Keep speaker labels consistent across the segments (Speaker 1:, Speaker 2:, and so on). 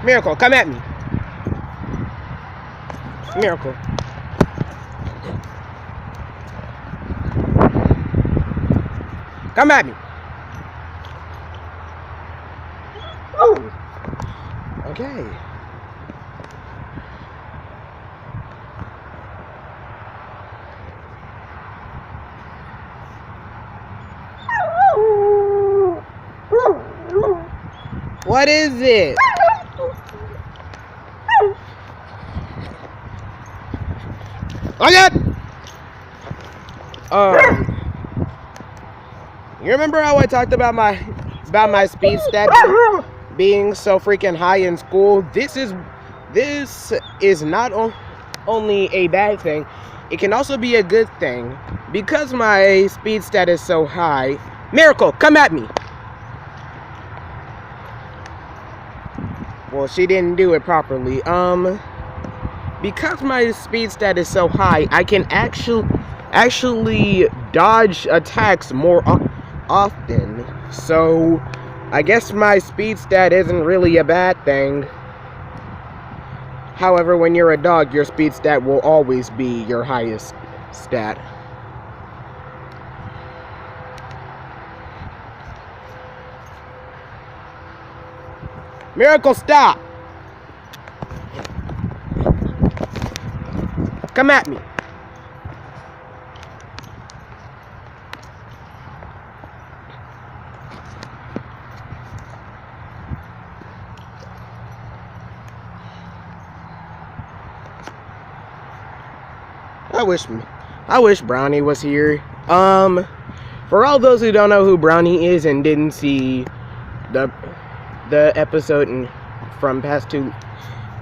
Speaker 1: Miracle, come at me. Miracle. Come at me. Oh. Okay. What is it? Oh God! You remember how I talked about my speed stat being so freaking high in school? This is not only a bad thing, it can also be a good thing. Because my speed stat is so high. Miracle, come at me. Well, she didn't do it properly. Because my speed stat is so high, I can actually dodge attacks more often. So, I guess my speed stat isn't really a bad thing. However, when you're a dog, your speed stat will always be your highest stat. Miracle, stop! Come at me. I wish Brownie was here. For all those who don't know who Brownie is and didn't see the episode from past two,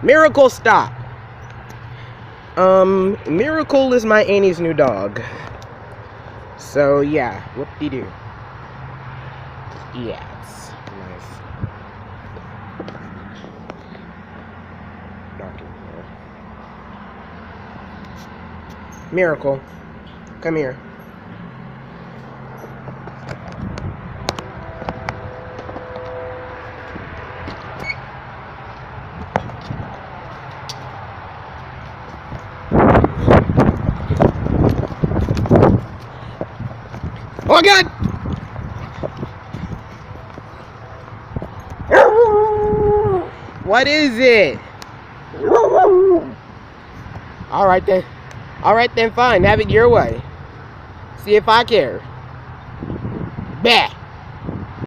Speaker 1: Miracle, stop. Miracle is my Annie's new dog. So yeah, whoop-de-doo. Yes, nice. Dark in here. Miracle, come here. Oh God! What is it? Alright then. Alright then, fine. Have it your way. See if I care. Bah!